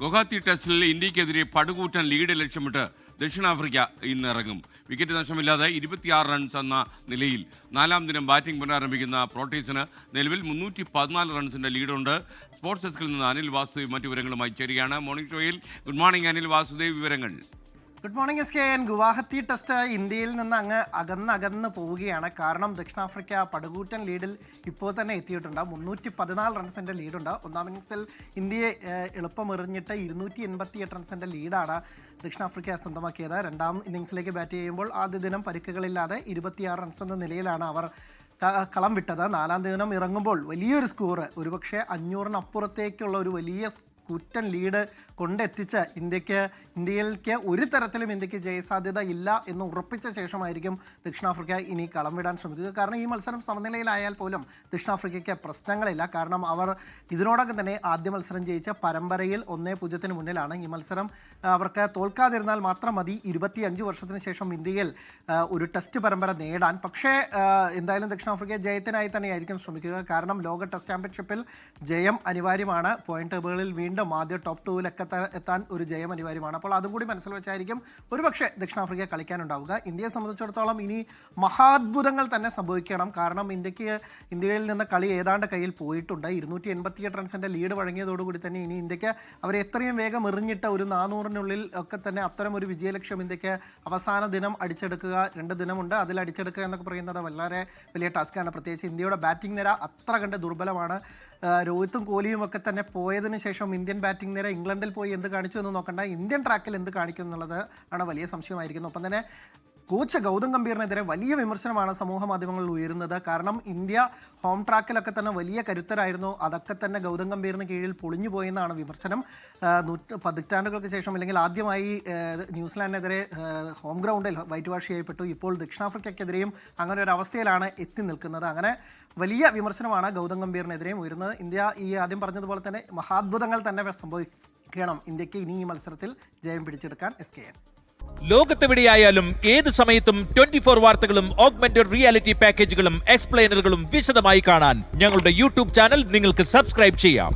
ഗുവാഹത്തി ടെസ്റ്റിൽ ഇന്ത്യക്കെതിരെ പടുകൂറ്റൻ ലീഡ് ലക്ഷ്യമിട്ട് ദക്ഷിണാഫ്രിക്ക ഇന്ന് ഇറങ്ങും. വിക്കറ്റ് നഷ്ടമില്ലാതെ 26 റൺസ് എന്ന നിലയിൽ 4ാം ദിനം ബാറ്റിംഗ് പുനരാരംഭിക്കുന്ന പ്രോട്ടീസിന് നിലവിൽ 314 റൺസിന്റെ ലീഡുണ്ട്. സ്പോർട്സ് ഡെസ്കിൽ നിന്ന് അനിൽ വാസുദേവ് മറ്റു വിവരങ്ങളുമായി ചേരുകയാണ്. മോർണിംഗ് ഷോയിൽ ഗുഡ് മോർണിംഗ് അനിൽ വാസുദേവ്, വിവരങ്ങൾ. Good morning SKN. Guwahati test ഇന്ത്യയിൽ നിന്ന് അങ്ങ് അകന്ന് പോവുകയാണ്. കാരണം ദക്ഷിണാഫ്രിക്ക പടുകൂറ്റൻ ലീഡിൽ ഇപ്പോൾ തന്നെ എത്തിയിട്ടുണ്ട്. 314 റൺസിൻ്റെ ലീഡുണ്ട്. ഒന്നാം ഇന്നിംഗ്സിൽ ഇന്ത്യയെ എളുപ്പമെറിഞ്ഞിട്ട് 288 റൺസിൻ്റെ ലീഡാണ് ദക്ഷിണാഫ്രിക്ക സ്വന്തമാക്കിയത്. രണ്ടാം ഇന്നിംഗ്സിലേക്ക് ബാറ്റ് ചെയ്യുമ്പോൾ ആദ്യ ദിനം പരിക്കുകളില്ലാതെ 26 റൺസ് എന്ന നിലയിലാണ് അവർ കളം വിട്ടത്. 4ാം ദിനം ഇറങ്ങുമ്പോൾ വലിയൊരു സ്കോർ, ഒരുപക്ഷെ 500-നപ്പുറത്തേക്കുള്ള ഒരു വലിയ കൂറ്റൻ ലീഡ് കൊണ്ടെത്തിച്ച് ഇന്ത്യയിലേക്ക് ഒരു തരത്തിലും ഇന്ത്യക്ക് ജയസാധ്യത ഇല്ല എന്ന് ഉറപ്പിച്ച ശേഷമായിരിക്കും ദക്ഷിണാഫ്രിക്ക ഇനി കളം വിടാൻ ശ്രമിക്കുക. കാരണം ഈ മത്സരം സമനിലയിലായാൽ പോലും ദക്ഷിണാഫ്രിക്കയ്ക്ക് പ്രശ്നങ്ങളില്ല. കാരണം അവർ ഇതിനോടകം തന്നെ ആദ്യ മത്സരം ജയിച്ച പരമ്പരയിൽ 1-0 മുന്നിലാണ്. ഈ മത്സരം അവർക്ക് തോൽക്കാതിരുന്നാൽ മാത്രം മതി 25 വർഷത്തിന് ശേഷം ഇന്ത്യയിൽ ഒരു ടെസ്റ്റ് പരമ്പര നേടാൻ. പക്ഷേ എന്തായാലും ദക്ഷിണാഫ്രിക്ക ജയത്തിനായി തന്നെയായിരിക്കും ശ്രമിക്കുക. കാരണം ലോക ടെസ്റ്റ് ചാമ്പ്യൻഷിപ്പിൽ ജയം അനിവാര്യമാണ്. പോയിന്റ് ടേബിളിൽ വീണ്ടും ആദ്യ ടോപ്പ് 2-ലേക്ക് എത്താൻ ഒരു ജയം അനിവാര്യമാണ്. അപ്പോൾ അതും കൂടി മനസ്സിൽ വെച്ചായിരിക്കും ഒരുപക്ഷെ ദക്ഷിണാഫ്രിക്ക കളിക്കാനുണ്ടാവുക. ഇന്ത്യയെ സംബന്ധിച്ചിടത്തോളം ഇനി മഹാത്ഭുതങ്ങൾ തന്നെ സംഭവിക്കണം. കാരണം ഇന്ത്യയിൽ നിന്ന് കളി ഏതാണ്ട് കയ്യിൽ പോയിട്ടുണ്ട്. 288 റൺസിൻ്റെ ലീഡ് വഴങ്ങിയതോടുകൂടി തന്നെ ഇനി ഇന്ത്യക്ക് അവരെ എത്രയും വേഗം എറിഞ്ഞിട്ട് ഒരു 400-നുള്ളിൽ ഒക്കെ തന്നെ അത്തരം ഒരു വിജയലക്ഷ്യം ഇന്ത്യക്ക് അവസാന ദിനം അടിച്ചെടുക്കുക. 2 ദിനമുണ്ട്, അതിൽ അടിച്ചെടുക്കുക എന്നൊക്കെ പറയുന്നത് വളരെ വലിയ ടാസ്ക്കാണ്. പ്രത്യേകിച്ച് ഇന്ത്യയുടെ ബാറ്റിംഗ് നിര അത്ര കണ്ട് ദുർബലമാണ്. രോഹിത്തും കോഹ്ലിയും ഒക്കെ തന്നെ പോയതിന് ശേഷം ഇന്ത്യൻ ബാറ്റിംഗ് നിര ഇംഗ്ലണ്ടിൽ പോയി എന്ത് കാണിച്ചു എന്ന് നോക്കണ്ട, ഇന്ത്യൻ ട്രാക്കിൽ എന്ത് കാണിക്കും എന്നുള്ളത് ആണ് വലിയ സംശയമായിരിക്കുന്നത്. ഒപ്പം തന്നെ കോച്ച് ഗൗതം ഗംഭീറിനെതിരെ വലിയ വിമർശനമാണ് സമൂഹ മാധ്യമങ്ങളിൽ ഉയരുന്നത്. കാരണം ഇന്ത്യ ഹോം ട്രാക്കിലൊക്കെ തന്നെ വലിയ കരുത്തരായിരുന്നു, അതൊക്കെ തന്നെ ഗൗതം ഗംഭീറിന് കീഴിൽ പൊളിഞ്ഞു പോയെന്നാണ് വിമർശനം. പതിറ്റാണ്ടുകൾക്ക് ശേഷം അല്ലെങ്കിൽ ആദ്യമായി ന്യൂസിലാൻഡിനെതിരെ ഹോം ഗ്രൗണ്ടിൽ വൈറ്റ് വാഷ് ചെയ്യപ്പെട്ടു. ഇപ്പോൾ ദക്ഷിണാഫ്രിക്കയ്ക്കെതിരെയും അങ്ങനെ ഒരു അവസ്ഥയിലാണ് എത്തി നിൽക്കുന്നത്. അങ്ങനെ വലിയ വിമർശനമാണ് ഗൗതം ഗംഭീറിനെതിരെയും ഉയരുന്നത്. ഇന്ത്യ ഈ ആദ്യം പറഞ്ഞതുപോലെ തന്നെ മഹാത്ഭുതങ്ങൾ തന്നെ സംഭവിക്കണം ഇന്ത്യക്ക് ഇനി ഈ മത്സരത്തിൽ ജയം പിടിച്ചെടുക്കാൻ. SKN. ലോകത്തെവിടെയായാലും ഏത് സമയത്തും 24 വാർത്തകളും ഓഗ്മെന്റഡ് റിയാലിറ്റി പാക്കേജുകളും എക്സ്പ്ലെയിനറുകളും വിശദമായി കാണാൻ ഞങ്ങളുടെ യൂട്യൂബ് ചാനൽ നിങ്ങൾക്ക് സബ്സ്ക്രൈബ് ചെയ്യാം.